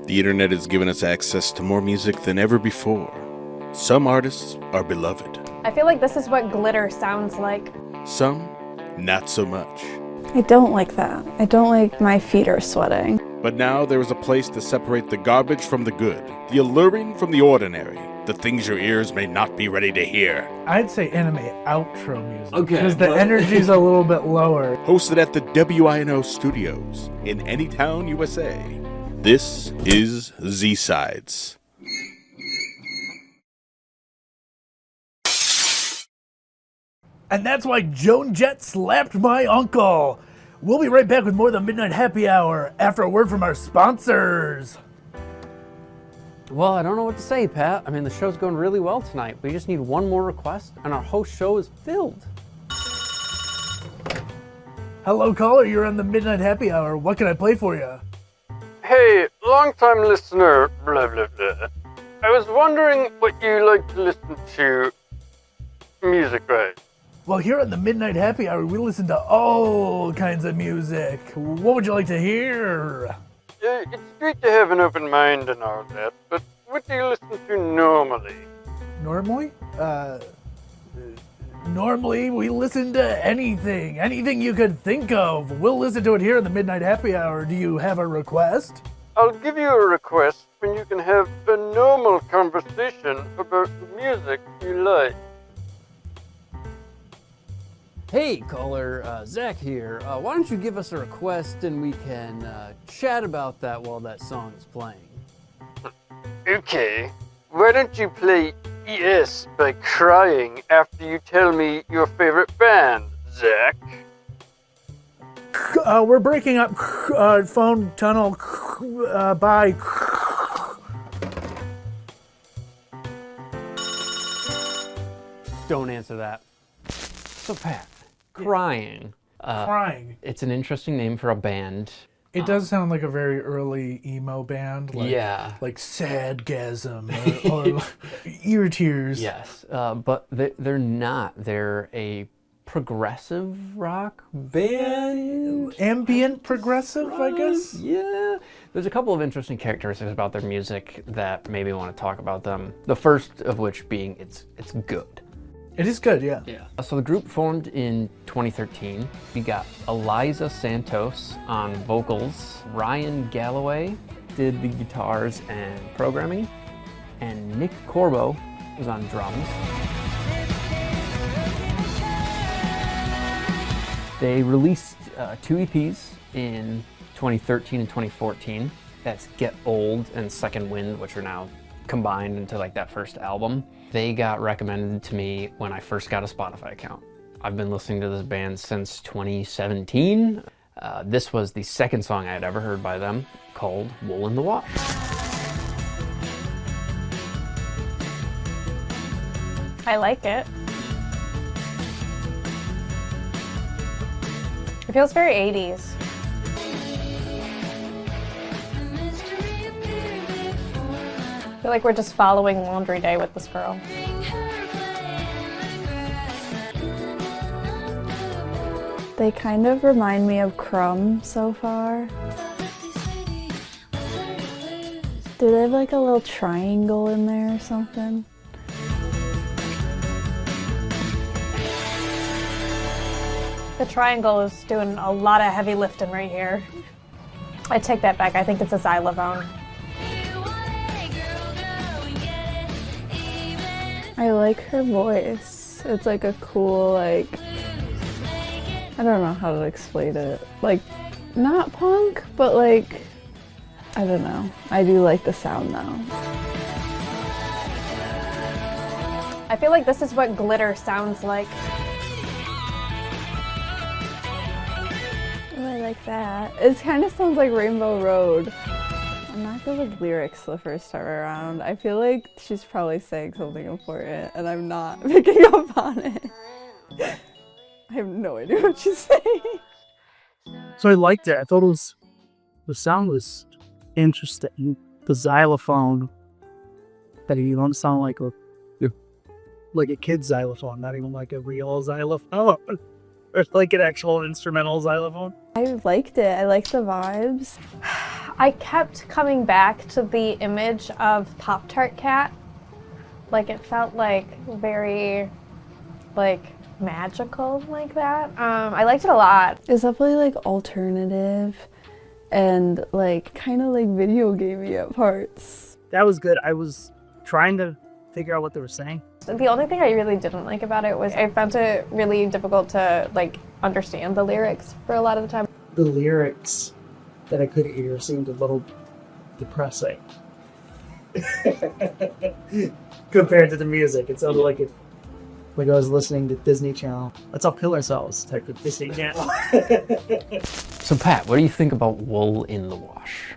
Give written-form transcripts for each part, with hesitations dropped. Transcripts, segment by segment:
The internet has given us access to more music than ever before. Some artists are beloved. I feel like this is what glitter sounds like. Some, not so much. I don't like that. I don't like my feet are sweating. But now there is a place to separate the garbage from the good, the alluring from the ordinary, the things your ears may not be ready to hear. I'd say anime outro music. Okay, because the energy's a little bit lower. Hosted at the WINO Studios in Anytown, USA. This is Z-Sides. And that's why Joan Jett slapped my uncle. We'll be right back with more of the Midnight Happy Hour after a word from our sponsors. Well, I don't know what to say, Pat. I mean, the show's going really well tonight. We just need one more request, and our host show is filled. Hello, caller. You're on the Midnight Happy Hour. What can I play for you? Hey, long-time listener, blah, blah, blah. I was wondering what you like to listen to music-wise. Well, here on the Midnight Happy Hour, we listen to all kinds of music. What would you like to hear? It's great to have an open mind and all that, but what do you listen to normally? Normally? Normally we listen to anything. Anything you could think of. We'll listen to it here in the Midnight Happy Hour. Do you have a request? I'll give you a request when you can have a normal conversation about the music you like. Hey, caller, Zach here. Why don't you give us a request and we can chat about that while that song is playing? Okay, why don't you play ES by Crying after you tell me your favorite band, Zach? We're breaking up phone tunnel by... Don't answer that. So, Pat, Crying. Crying. It's an interesting name for a band. It does sound like a very early emo band. Like, Yeah. Like Sadgasm or Ear Tears. Yes, but they're not. They're a progressive rock band. Ambient progressive, I guess? Yeah. There's a couple of interesting characteristics about their music that maybe want to talk about them. The first of which being it's good. It is good, yeah. So the group formed in 2013. We got Eliza Santos on vocals. Ryan Galloway did the guitars and programming. And Nick Corbo was on drums. They released 2 EPs in 2013 and 2014. That's Get Old and Second Wind, which are now combined into like that first album. They got recommended to me when I first got a Spotify account. I've been listening to this band since 2017. This was the second song I had ever heard by them, called Wool in the Wash. I like it. It feels very 80s. I feel like we're just following Laundry Day with this girl. They kind of remind me of Crumb so far. Do they have like a little triangle in there or something? The triangle is doing a lot of heavy lifting right here. I take that back. I think it's a xylophone. I like her voice. It's like a cool, like, I don't know how to explain it. Like, not punk, but like, I don't know. I do like the sound though. I feel like this is what glitter sounds like. Oh, I like that. It kind of sounds like Rainbow Road. I'm not good with lyrics the first time around. I feel like she's probably saying something important and I'm not picking up on it. I have no idea what she's saying. So I liked it. I thought the sound was interesting. The xylophone, that you don't sound like a kid's xylophone, not even like a real xylophone. Or like an actual instrumental xylophone. I liked it. I liked the vibes. I kept coming back to the image of Pop-Tart Cat. Like, it felt like very, like, magical like that. I liked it a lot. It's definitely like alternative and like kind of like video gamey at parts. That was good. I was trying to figure out what they were saying. The only thing I really didn't like about it was I found it really difficult to like understand the lyrics for a lot of the time. The lyrics that I could hear seemed a little depressing compared to the music. It sounded like I was listening to Disney Channel. Let's all kill ourselves type of Disney Channel. So Pat, what do you think about Wool in the Wash?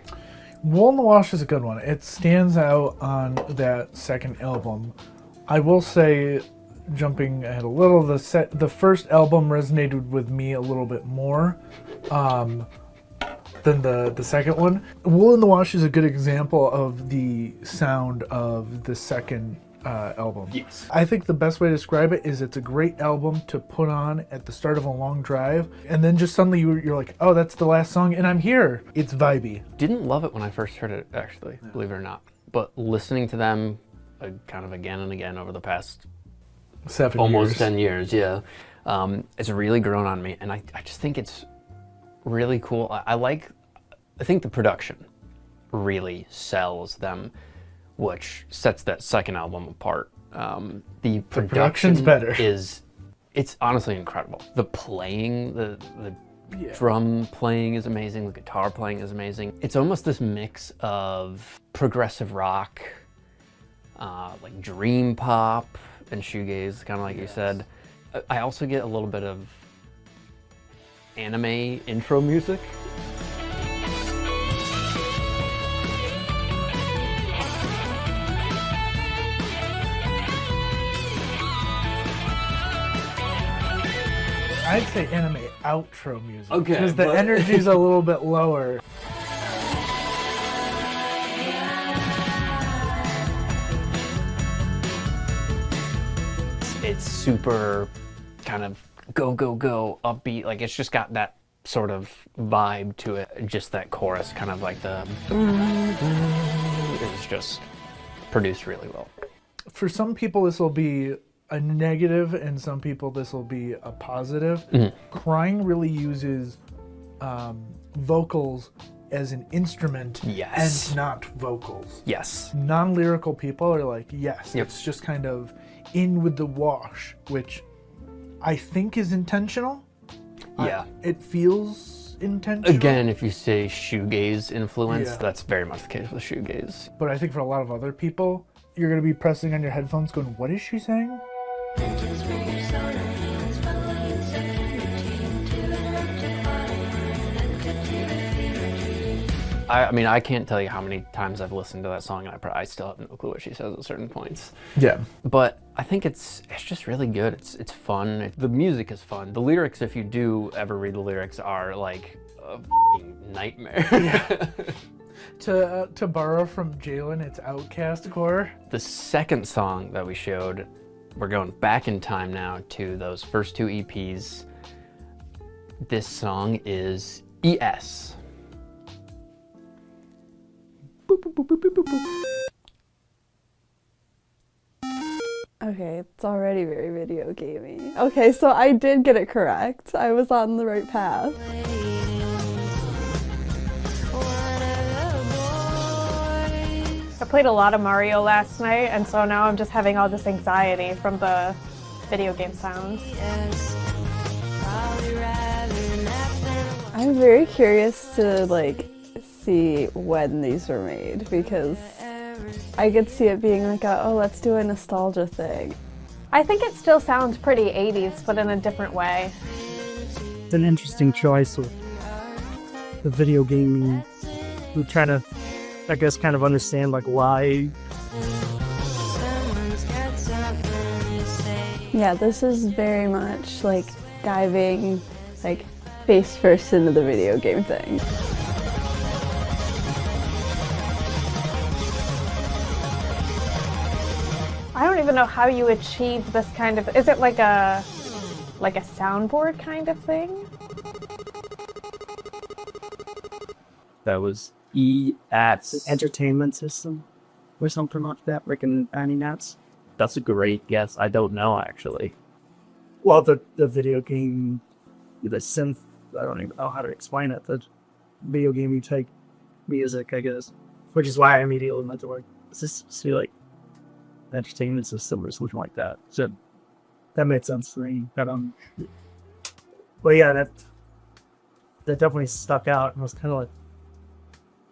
Wool in the Wash is a good one. It stands out on that second album. I will say, jumping ahead a little, the first album resonated with me a little bit more than the second one. Wool in the Wash is a good example of the sound of the second album. Yes. I think the best way to describe it is it's a great album to put on at the start of a long drive, and then just suddenly you're like, oh, that's the last song, and I'm here. It's vibey. Didn't love it when I first heard it, actually, believe it or not. But listening to them kind of again and again over the past 7 almost years. 10 years, yeah, it's really grown on me, and I just think it's really cool. I think the production really sells them, which sets that second album apart. The production's production better. It's honestly incredible. The playing, the drum playing is amazing, the guitar playing is amazing. It's almost this mix of progressive rock, like dream pop and shoegaze, kind of like you said. I also get a little bit of anime intro music. I'd say anime outro music. Okay, Because the but- energy's a little bit lower. It's super kind of go, go, go, upbeat. Like, it's just got that sort of vibe to it. Just that chorus, kind of like the... It's just produced really well. For some people, this will be a negative, and some people this will be a positive. Crying really uses vocals as an instrument Yes. and not vocals. Yes. Non-lyrical people are like, yes, Yep. it's just kind of in with the wash, which I think is intentional. Yeah. It feels intentional. Again, if you say shoegaze influence, Yeah. that's very much the case with shoegaze. But I think for a lot of other people, you're going to be pressing on your headphones going, what is she saying? I mean, I can't tell you how many times I've listened to that song, and I still have no clue what she says at certain points. Yeah. But I think it's just really good. It's fun. The music is fun. The lyrics, if you do ever read the lyrics, are like a f***ing nightmare. Yeah. To borrow from Jalen, it's Outcast core. The second song that we showed, we're going back in time now to those first two EPs. This song is ES. Okay, it's already very video gamey. Okay, so I did get it correct. I was on the right path. I played a lot of Mario last night, and so now I'm just having all this anxiety from the video game sounds. I'm very curious to like see when these were made because I could see it being like oh, let's do a nostalgia thing. I think it still sounds pretty 80s, but in a different way. It's an interesting choice with the video gaming. We try to, I guess, kind of understand like why. Yeah, this is very much like diving like face first into the video game thing. I don't even know how you achieve this kind of. Is it like a soundboard kind of thing? That was entertainment system or something like that, freaking Annie Nuts. That's a great guess. I don't know, actually. Well, the video game, the synth, I don't even know how to explain it. The video game type music, I guess. Which is why I immediately went to like, is this supposed to be like entertainment system or something like that? So that made sense to me. But yeah, that definitely stuck out and was kind of like,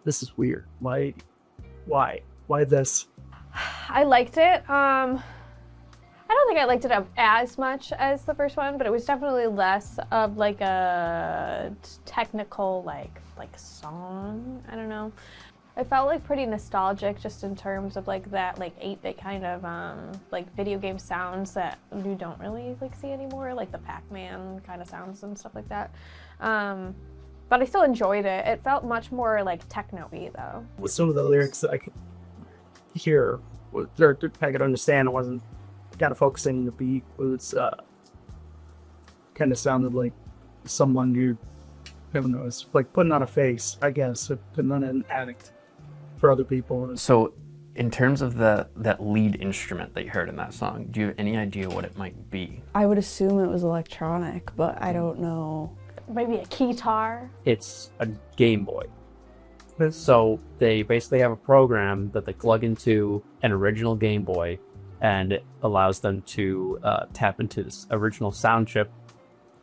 this is weird. Why this? I liked it. I don't think I liked it as much as the first one, but it was definitely less of like a technical like song. I don't know. It felt like pretty nostalgic just in terms of like that like 8-bit kind of like video game sounds that you don't really like see anymore, like the Pac-Man kind of sounds and stuff like that. But I still enjoyed it. It felt much more like techno-y though. With some of the lyrics that I could hear, I could understand, it wasn't kind of focusing on the beat. It was kind of sounded like someone who, I don't know, was like putting on a face, I guess, putting on an act for other people. So, in terms of that lead instrument that you heard in that song, do you have any idea what it might be? I would assume it was electronic, but I don't know. Maybe a keytar. It's a Game Boy. So they basically have a program that they plug into an original Game Boy, and it allows them to tap into this original sound chip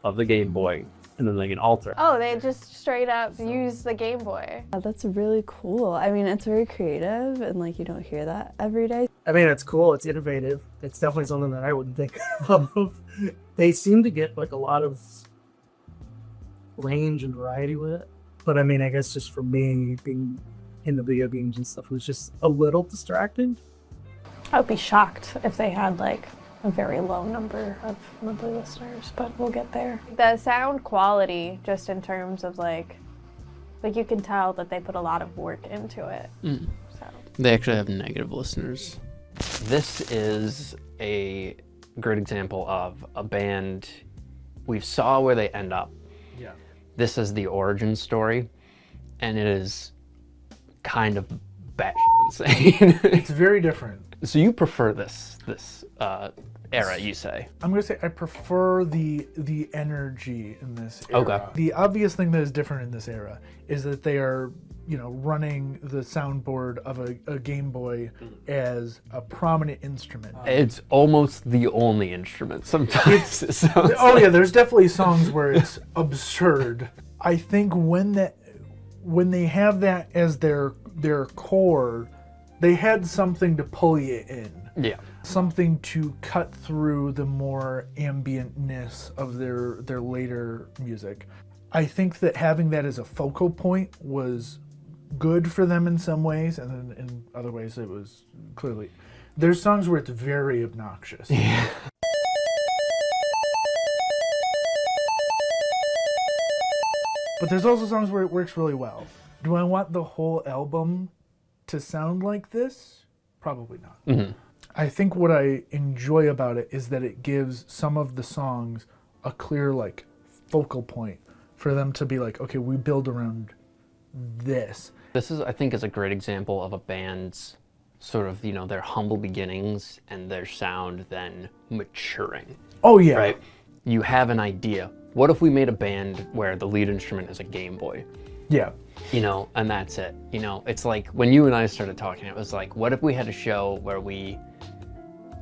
of the Game Boy, and then they can alter it. Oh, they just straight up use the Game Boy. That's really cool. I mean, it's very creative, and like you don't hear that every day. I mean, it's cool. It's innovative. It's definitely something that I wouldn't think of. They seem to get like a lot of range and variety with it. But I mean, I guess just for me, being into video games and stuff, it was just a little distracting. I would be shocked if they had like a very low number of monthly listeners, but we'll get there. The sound quality, just in terms of like you can tell that they put a lot of work into it. So. They actually have negative listeners. This is a great example of a band. We saw where they end up. Yeah. This is the origin story, and it is kind of batshit insane. It's very different. So you prefer this era, you say? I'm gonna say I prefer the energy in this era. Okay. The obvious thing that is different in this era is that they are, running the soundboard of a Game Boy as a prominent instrument. It's almost the only instrument sometimes. It sounds Yeah, there's definitely songs where it's absurd. I think when they have that as their core, they had something to pull you in. Yeah. Something to cut through the more ambientness of their later music. I think that having that as a focal point was good for them in some ways, and then in other ways it was clearly... There's songs where it's very obnoxious. Yeah. But there's also songs where it works really well. Do I want the whole album to sound like this? Probably not. Mm-hmm. I think what I enjoy about it is that it gives some of the songs a clear focal point for them to be like, okay, we build around this. This is, I think, is a great example of a band's sort of, their humble beginnings and their sound then maturing. Oh yeah. Right? You have an idea. What if we made a band where the lead instrument is a Game Boy? Yeah. And that's it. It's like when you and I started talking, it was like, what if we had a show where we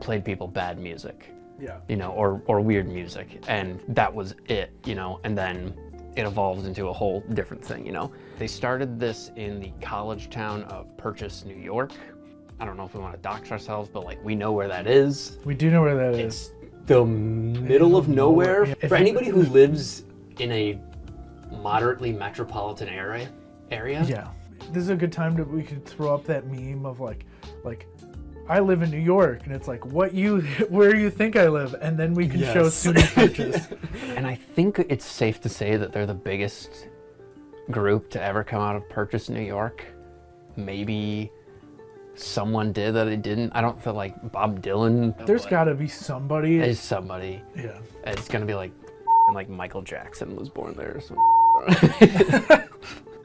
played people bad music? Yeah. Or weird music, and that was it, and then it evolved into a whole different thing, They started this in the college town of Purchase, New York. I don't know if we want to dox ourselves, but we know where that is. We do know where that is. It's the middle of nowhere. For anybody who lives in a moderately metropolitan area. Yeah. This is a good time we could throw up that meme of like I live in New York, and it's like, where you think I live? And then we can show SUNY Purchase. And I think it's safe to say that they're the biggest group to ever come out of Purchase, New York. Maybe someone did that it didn't. I don't feel like Bob Dylan. There's got to be somebody. There's somebody. Yeah. It's going to be like Michael Jackson was born there or something.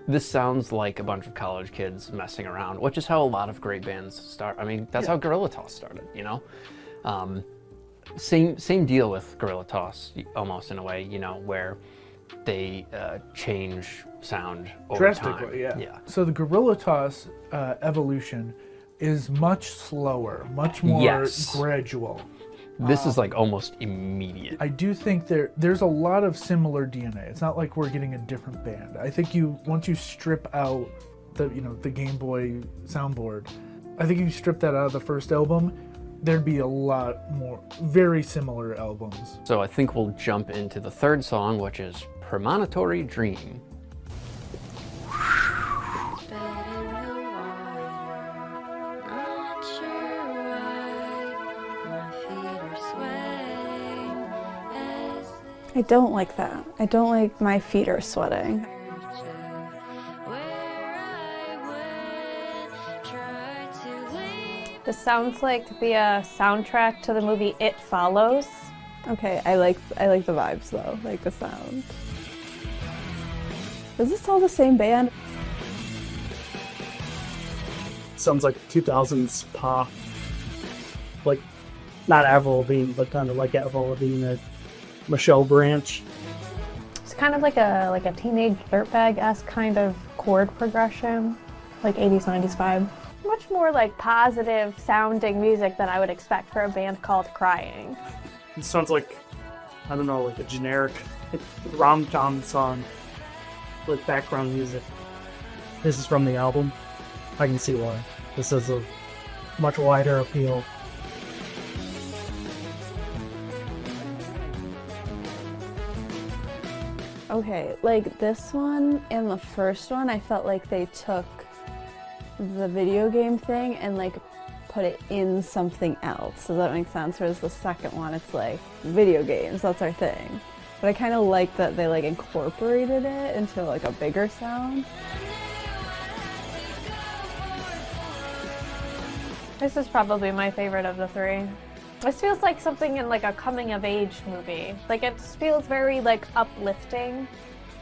This sounds like a bunch of college kids messing around, which is how a lot of great bands start. I mean, that's how Gorilla Toss started, you know? Same deal with Gorilla Toss, almost in a way, you know, where they change sound over Drastically, time. yeah. So the Gorilla Toss evolution is much slower, much more gradual. This is like almost immediate. I do think there's a lot of similar DNA. It's not like we're getting a different band. I think once you strip out the Gameboy soundboard, I think if you strip that out of the first album, there'd be a lot more very similar albums. So I think we'll jump into the third song, which is Premonitory Dream. I don't like that. I don't like my feet are sweating. This sounds like the soundtrack to the movie It Follows. Okay, I like the vibes though, like the sound. Is this all the same band? Sounds like 2000s pop. Like, not Avril Lavigne, but kind of like Avril Lavigne, Michelle Branch. It's kind of like a teenage dirtbag-esque kind of chord progression, like 80s, 90s vibe. Much more like positive sounding music than I would expect for a band called Crying. It sounds like, I don't know, like a generic rom-com song with background music. This is from the album. I can see why. This has a much wider appeal. Okay, like this one and the first one, I felt like they took the video game thing and like put it in something else. Does that make sense? Whereas the second one, it's like video games, that's our thing. But I kind of like that they like incorporated it into like a bigger sound. This is probably my favorite of the three. This feels like something in like a coming of age movie. Like it feels very like uplifting.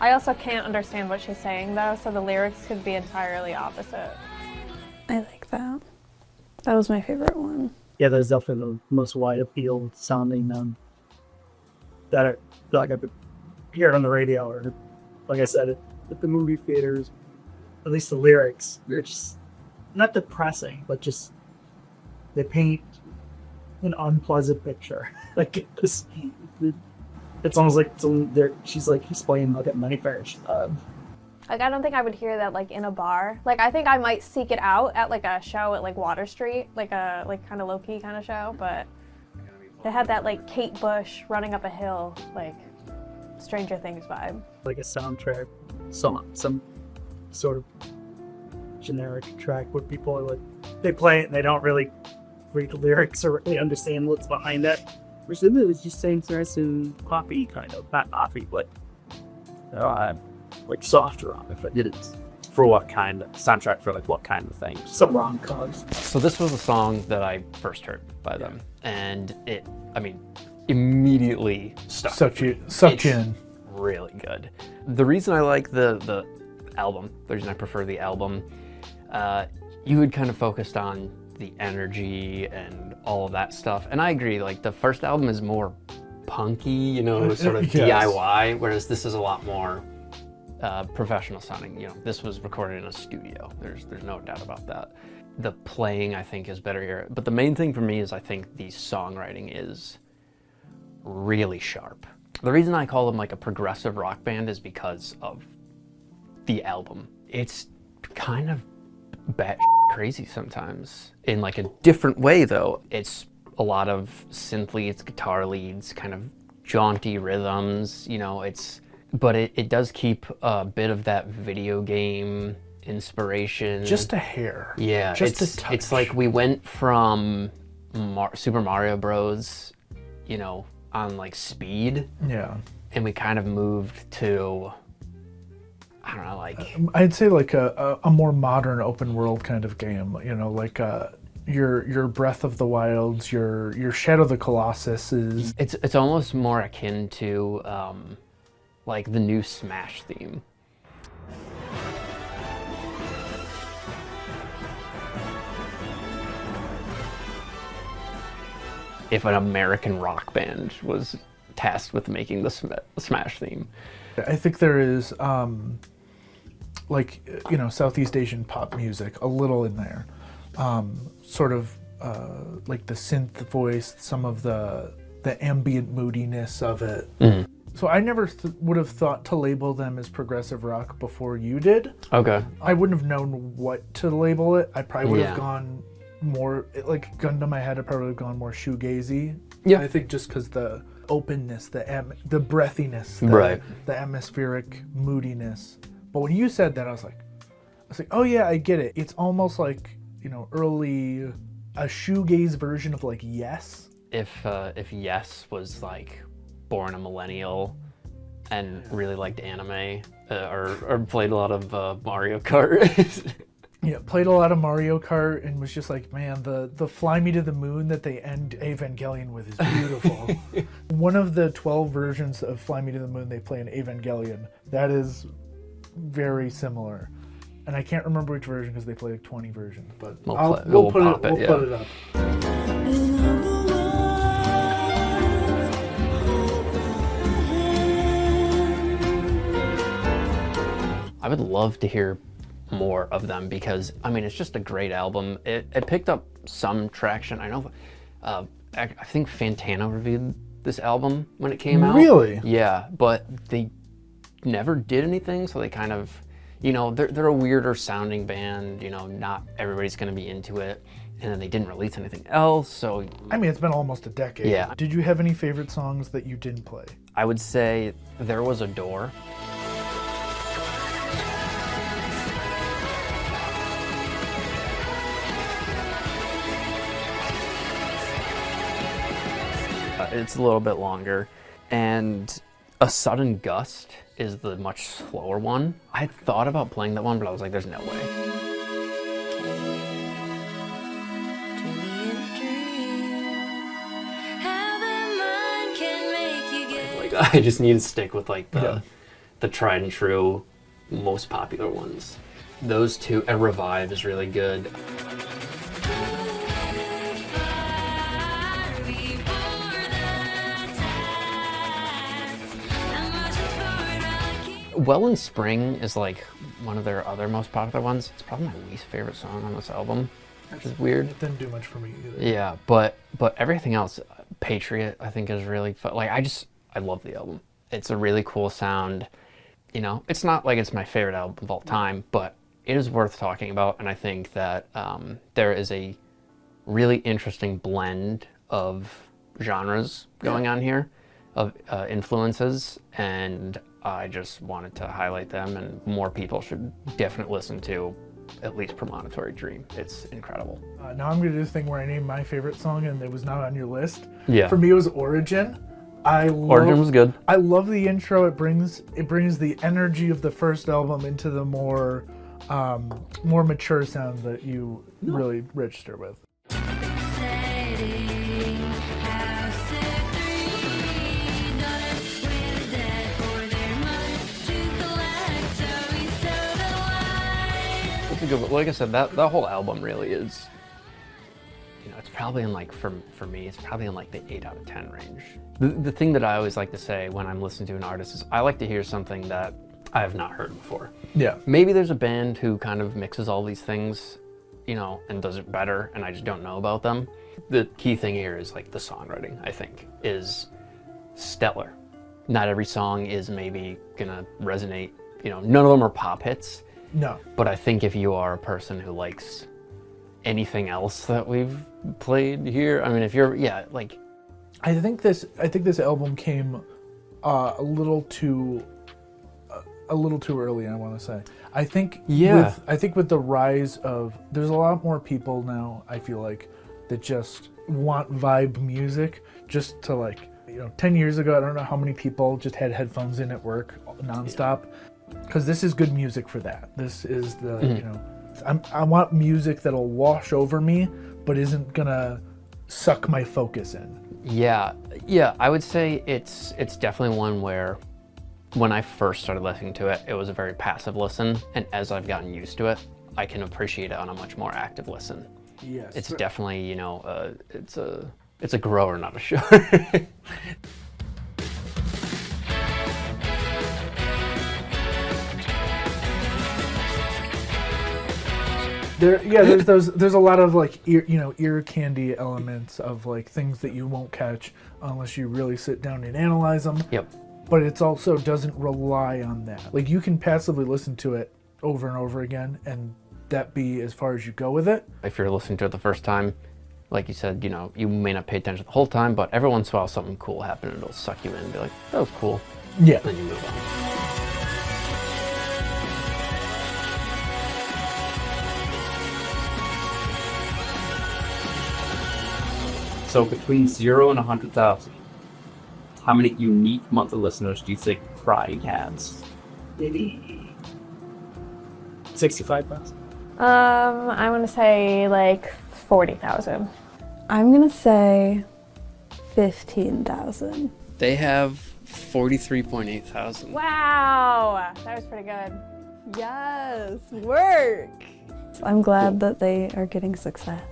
I also can't understand what she's saying though, so the lyrics could be entirely opposite. I like that. That was my favorite one. Yeah, there's definitely the most wide appeal sounding that I feel like I've been hearing on the radio or, like I said, at the movie theaters. At least the lyrics, they're just not depressing, but just they paint an unpleasant picture. Like it's almost like she's like explaining like a nightmare. Like I don't think I would hear that like in a bar. Like I think I might seek it out at like a show at like Water Street, like a kind of low-key kind of show, but it had that like Kate Bush running up a hill, like Stranger Things vibe. Like a soundtrack song, some sort of generic track where people are like, they play it and they don't really read the lyrics or really understand what's behind it. Which it was just saying and poppy kind of, not poppy, but I'm like softer on it. But it is For what kind of soundtrack for like what kind of thing? some rom-coms. So this was a song that I first heard by them, and it, I mean, immediately stuck with me. Sucked you in. Really good. The reason I like the album, the reason I prefer the album, you had kind of focused on the energy and all of that stuff, and I agree. Like the first album is more punky, you know, sort of Yes. DIY, whereas this is a lot more professional sounding. You know, this was recorded in a studio. There's no doubt about that. The playing, I think, is better here. But the main thing for me is I think the songwriting is really sharp. The reason I call them like a progressive rock band is because of the album. It's kind of bat crazy sometimes in like a different way though. It's a lot of synth leads, guitar leads, kind of jaunty rhythms, you know, but it does keep a bit of that video game inspiration. Just a hair. Yeah, Just a touch. it's like we went from Super Mario Bros, you know, on like speed, Yeah. and we kind of moved to, I don't know, like I'd say like a more modern open world kind of game, you know, like your Breath of the Wilds, your Shadow of the Colossus is. it's almost more akin to like the new Smash theme. if an American rock band was tasked with making the Smash theme. I think there is, like, you know, Southeast Asian pop music, a little in there. Sort of like the synth voice, some of the ambient moodiness of it. Mm-hmm. So I never would have thought to label them as progressive rock before you did. Okay. I wouldn't have known what to label it. I probably would have Yeah. gone more, like, gun to my head, I probably would have gone more shoegazy. Yeah. I think just because the openness, the breathiness, Right. the atmospheric moodiness. But when you said that, I was like, oh yeah, I get it. It's almost like, you know, a shoegaze version of like Yes. If Yes was like born a millennial and really liked anime or played a lot of Mario Kart. Yeah, played a lot of Mario Kart and was just like, man, the Fly Me to the Moon that they end Evangelion with is beautiful. One of the 12 versions of Fly Me to the Moon they play in Evangelion, that is very similar. And I can't remember which version because they play like 20 versions, but we'll put it up. I would love to hear more of them because, I mean, it's just a great album. It picked up some traction. I know, I think Fantano reviewed this album when it came out. Really? Yeah, but they never did anything, so they kind of, you know, they're a weirder sounding band, you know, not everybody's gonna be into it, and then they didn't release anything else, so. I mean, it's been almost a decade. Yeah. Did you have any favorite songs that you didn't play? I would say There Was a Door. It's a little bit longer, and A Sudden Gust is the much slower one. I had thought about playing that one, but I was like, there's no way. Like, I just need to stick with like the tried and true, most popular ones. Those two, and Revive is really good. Well in Spring is like one of their other most popular ones. It's probably my least favorite song on this album, which is weird. It didn't do much for me either. Yeah, but everything else, Patriot, I think is really fun. Like, I love the album. It's a really cool sound. You know, it's not like it's my favorite album of all time, but it is worth talking about. And I think that there is a really interesting blend of genres going on here, of influences, and I just wanted to highlight them, and more people should definitely listen to at least Premonitory Dream. It's incredible. Now I'm going to do the thing where I name my favorite song and it was not on your list. Yeah. For me, it was Origin. Origin was good. I love the intro. It brings the energy of the first album into the more mature sound that you really register with. Like I said, that whole album really is, you know, it's probably in like, for me, it's probably in like the 8 out of 10 range. The thing that I always like to say when I'm listening to an artist is I like to hear something that I have not heard before. Yeah. Maybe there's a band who kind of mixes all these things, you know, and does it better, and I just don't know about them. The key thing here is like the songwriting, I think, is stellar. Not every song is maybe gonna resonate, you know, none of them are pop hits. No. But I think if you are a person who likes anything else that we've played here, I mean, if you're, like. I think this album came a little too early, I want to say. I think with the rise of, there's a lot more people now, I feel like, that just want vibe music, just to like, you know, 10 years ago, I don't know how many people just had headphones in at work nonstop. Because this is good music for that. This is the, you know, I want music that'll wash over me, but isn't gonna suck my focus in. Yeah, I would say it's definitely one where when I first started listening to it, it was a very passive listen, and as I've gotten used to it, I can appreciate it on a much more active listen. Yes. It's definitely, you know, it's a It's a grower, not a shower. There's a lot of like ear candy elements of like things that you won't catch unless you really sit down and analyze them. Yep. But it's also doesn't rely on that. Like you can passively listen to it over and over again, and that be as far as you go with it. If you're listening to it the first time, like you said, you may not pay attention the whole time, but every once in a while something cool happens and it'll suck you in and be like, that was cool. Yeah. And then you move on. So between 0 and 100,000, how many unique monthly listeners do you think Crying has? Maybe 65,000. I want to say like 40,000. I'm gonna say 15,000. They have 43.8 thousand. Wow, that was pretty good. Yes, work. I'm glad that they are getting success.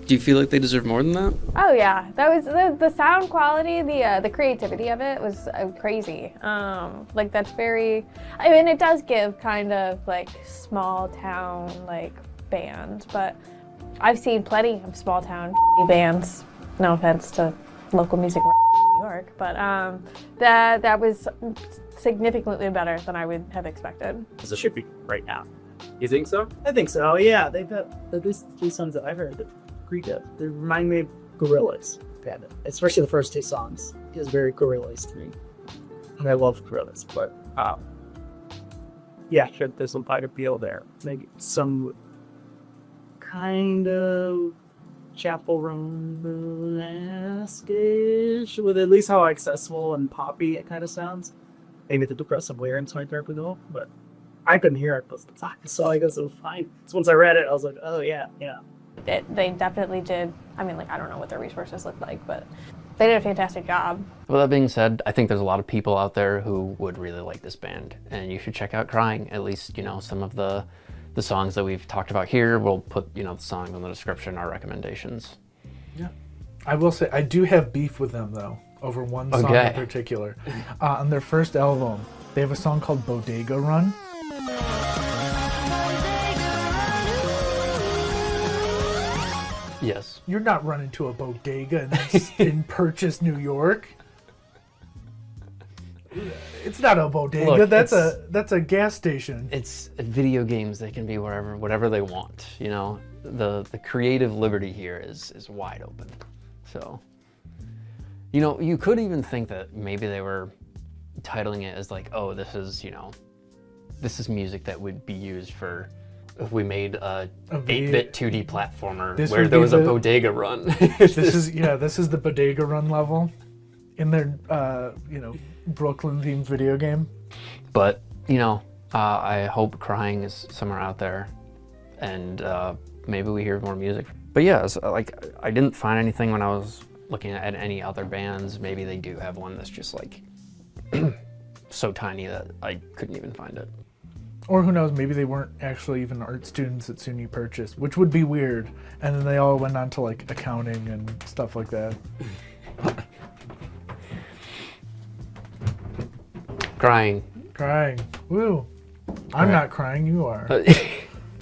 Do you feel like they deserve more than that? Oh yeah, that was the sound quality, the creativity of it was crazy. Like that's very, I mean, it does give kind of like small town like band, but I've seen plenty of small town bands. No offense to local music in New York, but that was significantly better than I would have expected. As it should be right now. You think so? I think so, yeah. They've got at least 3 songs that I've heard that agree to. They remind me of Gorillaz, especially the first 2 songs. It's very Gorillaz to me. And I love Gorillaz, but yeah, sure, there's some light appeal there. Maybe some kind of Chapel Roan-esque-ish, with at least how accessible and poppy it kind of sounds. Maybe the depressive lyrics might start to go, but I couldn't hear it most of the time, so I guess it was fine. So once I read it, I was like, oh yeah. They definitely did. I mean, like, I don't know what their resources look like, but they did a fantastic job. With that being said, I think there's a lot of people out there who would really like this band, and you should check out Crying. At least, some of the songs that we've talked about here. We'll put, the songs in the description, our recommendations. Yeah. I will say, I do have beef with them, though, over one song in particular. On their first album, they have a song called Bodega Run. Yes. You're not running to a bodega in Purchase, New York. It's not a bodega. Look, that's a gas station. It's video games. They can be whatever they want. The creative liberty here is wide open. So, you could even think that maybe they were titling it as like, oh, this is music that would be used for if we made a 8-bit 2D platformer where there was a bodega run. This is the bodega run level in their Brooklyn themed video game. But I hope Crying is somewhere out there, and maybe we hear more music. But yeah, I didn't find anything when I was looking at any other bands. Maybe they do have one that's just like so tiny that I couldn't even find it. Or who knows, maybe they weren't actually even art students at SUNY Purchase, which would be weird. And then they all went on to like accounting and stuff like that. Crying. Woo. I'm not crying, you are.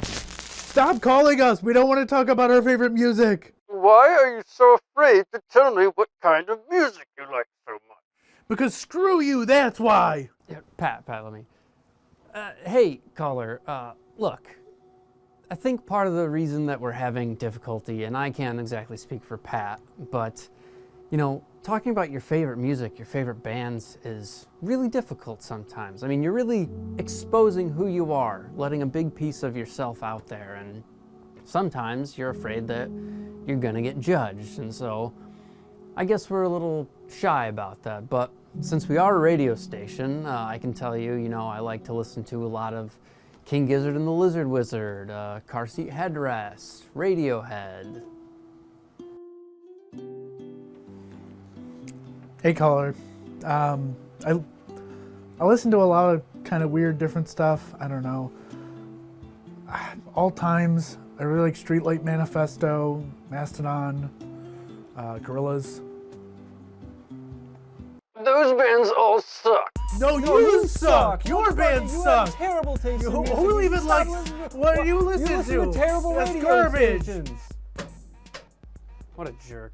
Stop calling us. We don't want to talk about our favorite music. Why are you so afraid to tell me what kind of music you like so much? Because screw you, that's why. Yeah, Pat, let me. Hey, caller, look, I think part of the reason that we're having difficulty, and I can't exactly speak for Pat, but, talking about your favorite music, your favorite bands is really difficult sometimes. I mean, you're really exposing who you are, letting a big piece of yourself out there, and sometimes you're afraid that you're gonna get judged, and so I guess we're a little shy about that, but since we are a radio station, I can tell you, I like to listen to a lot of King Gizzard and the Lizard Wizard, Car Seat Headrest, Radiohead. Hey, caller. I listen to a lot of kind of weird, different stuff. I don't know. All times, I really like Streetlight Manifesto, Mastodon, Gorillas. Those bands all suck. No, you suck. Your band You have sucks. terrible taste in music. Who even Stop likes listening to- what you listen You listen to terrible That's radio garbage. stations. What a jerk.